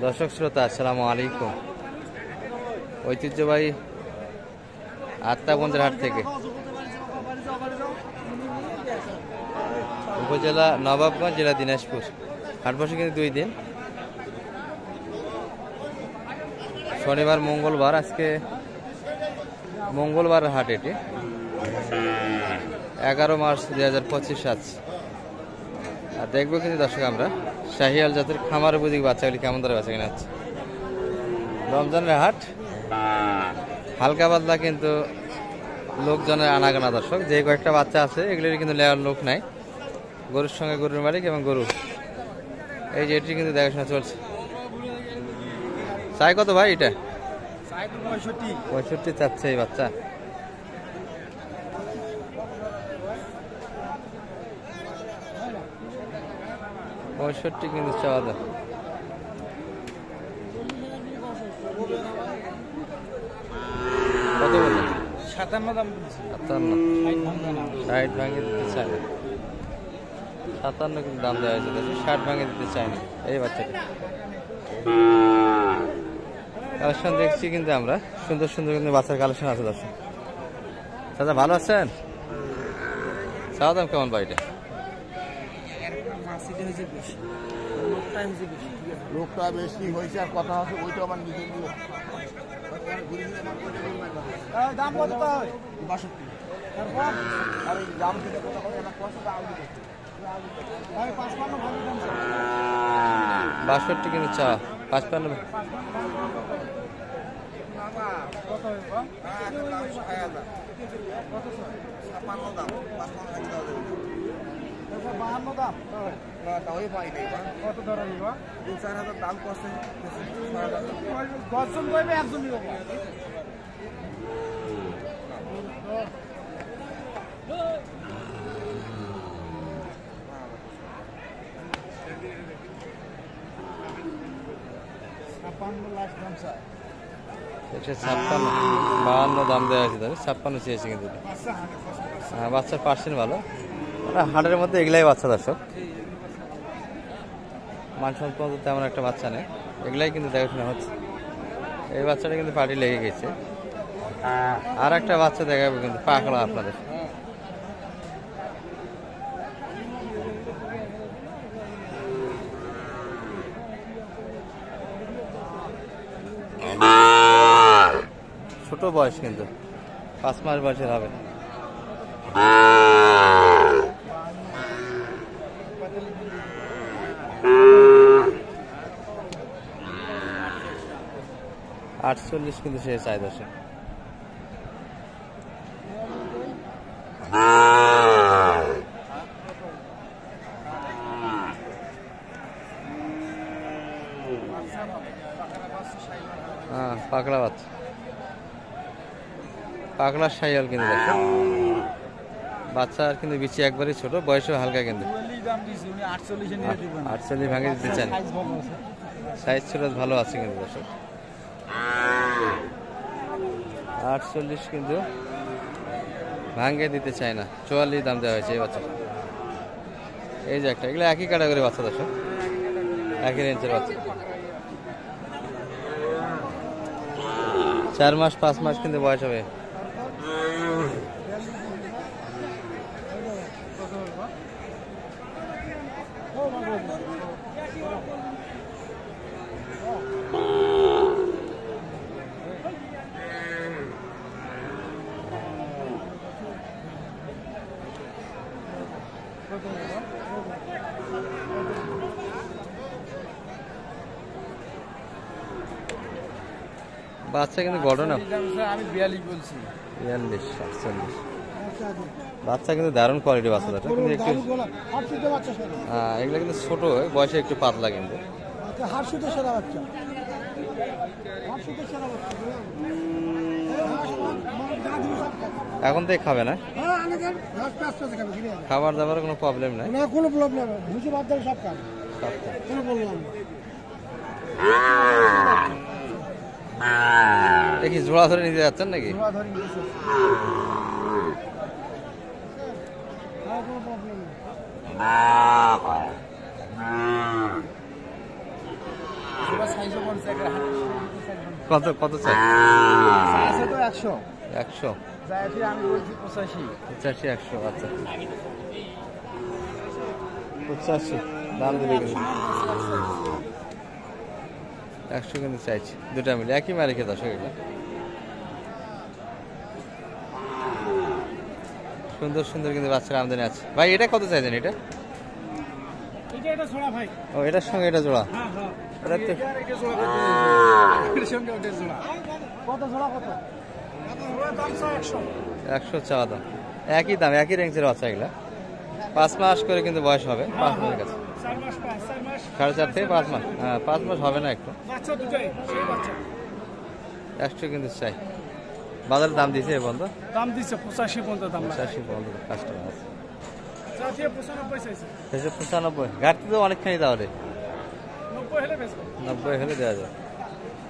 দর্শক শ্রোতা আসসালামু আলাইকুম। ঐতিহ্যবাহী আত্মাগঞ্জের হাট থেকে উপজেলা নবাবগঞ্জ, জেলা দিনাজপুর। হাট বসে কিন্তু 2 দিন, শনিবার মঙ্গলবার। আজকে মঙ্গলবার হাট, এটি 11 মার্চ 2025 আজ। আর দেখবো কিন্তু দর্শক আমরা শাহিয়াল জাতের খামার উপযোগী বাচ্চাগুলি কেমন ধরে বাচ্চা কিনা হচ্ছে। রমজানের হাট, হালকা পাতলা কিন্তু লোকজনের আনাগানা। দর্শক যে কয়েকটা বাচ্চা আছে এগুলির কিন্তু নেওয়ার লোক নাই। গরুর সঙ্গে গরুর মালিক এবং গরু, এই যে এটি কিন্তু দেখাশোনা চলছে। চাই কত ভাই? এটা 65 চাচ্ছে এই বাচ্চা। পঁয়ষট্টি কিন্তু চাওয়া দাম। কত বললেন? 57 দাম। 57, 60 ভাঙে দিতে চায় না। 57 কিন্তু দাম দেওয়া হয়েছে, 60 ভাঙে দিতে চায় না এই বাচ্চাটি। কালেকশন দেখছি কিন্তু আমরা, সুন্দর সুন্দর কিন্তু বাচ্চার কালেকশন আছে দর্শক। দাদা ভালো আছেন? চাওয়া দাম কেমন ভাই? এটা লোকটা বেশি হয়েছে আর কথা আছে, ওইটা আমার নিজে দাম কত? 62 কিন্তু চা 55। কত ধরা 2-4 হাজার দাম করছে। 10 জন কইবে, একজন নিব। এটা 56, 52 দাম দেওয়া হয়েছে। 56 চেয়েছে কিন্তু। হ্যাঁ, বাচ্চার পার্সেন্ট ভালো। হাটের মধ্যে এগুলাই বাচ্চা দর্শক, মানসম্পন্ন তেমন একটা বাচ্চা নেই, এগুলাই কিন্তু দেখাশোনা হচ্ছে। এই বাচ্চাটা কিন্তু পার্টি লেগে গেছে। আর একটা বাচ্চা দেখাবো কিন্তু পাকড়া আপনাদের। ছোট বয়স কিন্তু 5 মাস বয়সের হবে। $48 কিন্তু সে চাই দর্শক। হ্যাঁ, পাকড়া বাচ্চা, পাকড়া শাহিয়াল কিন্তু দর্শক। বাচ্চা আর কিন্তু বিচি একবারই ছোট, বয়সও হালকা কিন্তু। 48 ভাঙে দিতে চান, সাইজ ছোট ভালো আছে কিন্তু দর্শক। 48 কিন্তু ভাঙে দিতে চায় না, 44 দাম দেওয়া হয়েছে এই বাচ্চা। এই যে একটা, এগুলো একই ক্যাটাগরি বাচ্চা দর্শক, একই রেঞ্জের বাচ্চা। 4 মাস 5 মাস কিন্তু বয়স হবে। বাচ্চা কিন্তু গঠন আমি 42 বলছি। 42, 48 বাচ্চা কিন্তু দারুণ কোয়ালিটি বাচ্চা কিন্তু একটু। হ্যাঁ, এগুলো কিন্তু ছোট, বয়সে একটু পাতলা কিন্তু। এখন তো খাবে না, খাবার দাবার কোনো প্রবলেম নাই। দেখি জোড়া ধরে নিতে যাচ্ছেন নাকি? সাইজও বলছে কত কত চাই? আছে তো 100 100 যাই আমি বলছি 85 85 100। আচ্ছা 85 দাম দেবে কিন্তু 100 কিন্তু চাইছি, দুটা মিলে একই মালিকের দর্শক। এগুলো সুন্দর সুন্দর কিন্তু বাচ্চার আমদানি আছে। ভাই এটা কত চাইছেন? এটা এটা ছোড়া ভাই। ও এটার সঙ্গে এটা জোড়া? হ্যাঁ হ্যাঁ এটা তো এটা জোড়া কত? এর সঙ্গে ওটা জোড়া কত? জোড়া কত? জোড়া দাম 100। 100 চাওয়া দাম। একই দাম, একই রেঞ্জের বাচ্চা এগুলা। 5 মাস করে কিন্তু বয়স হবে। 5 মাসের কাছে 4 মাস 4 মাস 4.5 থেকে 5 মাস। হ্যাঁ 5 মাস হবে না একটু। বাচ্চা দুটাই সেই বাচ্চা। 100 কিন্তু চাই। বাজার দাম দিয়েছে এ বন্ধ? দাম দিছে 85 পর্যন্ত দাম। 85 বন্ধ কাস্টমার আছে। জাতীয় 95 চাইছে। 95 ঘাটতি তো অনেকখানি তাহলে। 90 হলে বেচবো। 90 হলে দেওয়া যায়।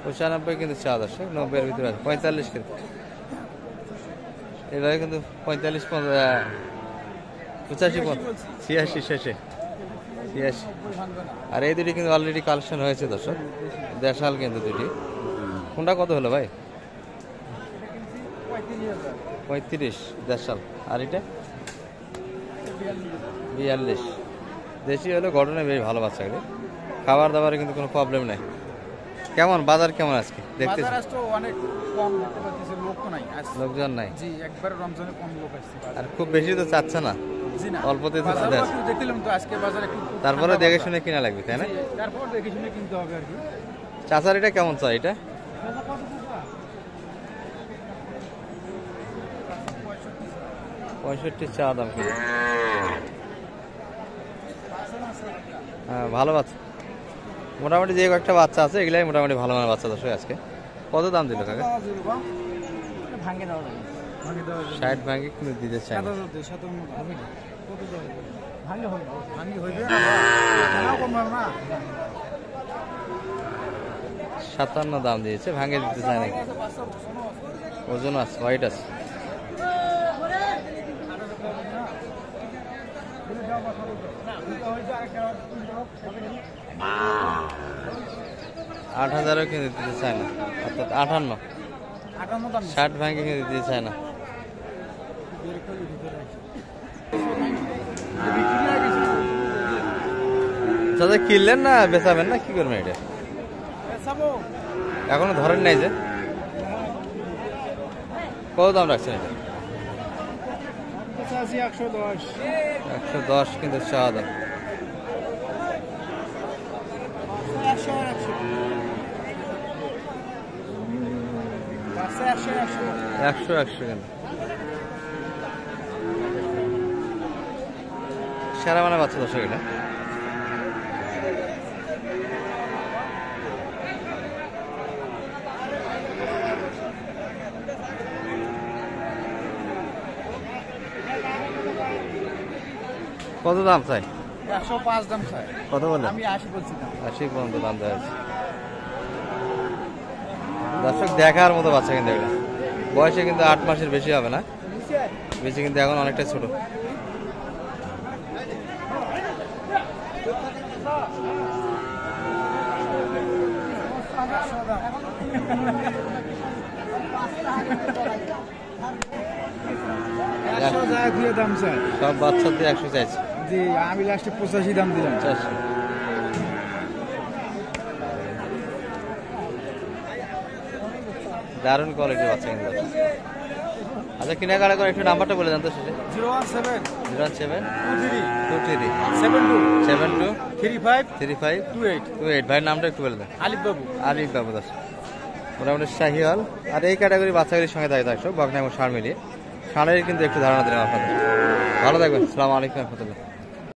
95 কিন্তু চাওয়া দর্শক। 90 এর ভিতরে আছে 45 কিন্তু। এবারে কিন্তু 45 85 86 শেষে 86। আর এই দুটি কিন্তু অলরেডি কালেকশন হয়েছে দর্শক, দেশাল কিন্তু দুটি। কোনটা কত হলো ভাই? 35 দেশাল। আর এটা 42 দেশি হলো। গঠনে বেশ ভালো বাচ্চাগুলি, খাবার দাবারে কিন্তু কোনো প্রবলেম নাই। কেমন বাজার কেমন আজকে দেখতে? বাজার আজকে অনেক কম দেখতে পাচ্ছি, লোক তো নাই আজ। লোকজন নাই? জি একবার রমজানে কম লোক আসছে। আর খুব বেশি তো চাচ্ছে না, জি না অল্পতে তো বাজার দেয়। একটু দেখলাম তো আজকে বাজার একটু তারপরে দেখে শুনে কিনা লাগবে তাই না? জি, তারপর দেখে শুনে কিনতে হবে আর কি। চাচার এটা কেমন চাই? এটা 65 চা দাম কিন্তু। হ্যাঁ ভালো বাচ্চা, মোটামুটি যে কয়েকটা বাচ্চা আছে এগুলাই মোটামুটি ভালো মানের বাচ্চা দর্শক। আজকে কত দাম দিল কাকা? ভাঙে দেওয়া যাবে, ভাঙে দেওয়া যাবে। 60 ভাঙে কিন্তু দিতে চাই না। 57 হবে না, কত দেওয়া যাবে? ভাঙে হবে, ভাঙে হইবে না, কম হবে না। 57 দাম দিয়েছে, ভাঙে দিতে চায় নাকি? ওজন আছে, হোয়াইট আছে। আট হাজারও কিন্তু দিতে চায় না, অর্থাৎ 58। 60 ভাঙে কিন্তু দিতে চায় না। দাদা কিনলেন না বেচাবেন না কি করবেন? এটা এখনো ধরেন নাই যে, কত দাম রাখছেন এটা? 110 কিন্তু চাওয়া দাম। 100 কিন্তু সেরা মানে বাচ্চা দর্শক। এটা কত দাম চাই? 105 দাম চাই। কত বলে? আমি 80 বলছি না। 80 পর্যন্ত দাম দেওয়া আছে দর্শক। দেখার মতো বাচ্চা কিন্তু এগুলো, বয়সে কিন্তু 8 মাসের বেশি হবে না, বেশি কিন্তু এখন অনেকটা ছোট। দাম চাই সব বাচ্চা দিয়ে 100 চাইছে। জি আমি লাস্টে 85 দাম দিলাম। 85 দারুণ কোয়ালিটির বাচ্চা কিন্তু। আচ্ছা কেনাকাটা করে একটু নাম্বারটা বলে দেন তো শেষে। 017 017 23 72 72 35 35 28 28। ভাইয়ের নামটা একটু বলে দেন। আলিফ বাবু। আলিফ বাবু দাস। মোটামুটি শাহিওয়াল আর এই ক্যাটাগরি বাচ্চাগুলির সঙ্গে দাঁড়িয়ে থাকছো বকনা এবং ষাঁড় মিলিয়ে। ষাঁড়ের কিন্তু একটু ধারণা দিলাম আপনাদের। ভালো থাকবেন, আসসালামু আলাইকুম রহমতুল্লাহ।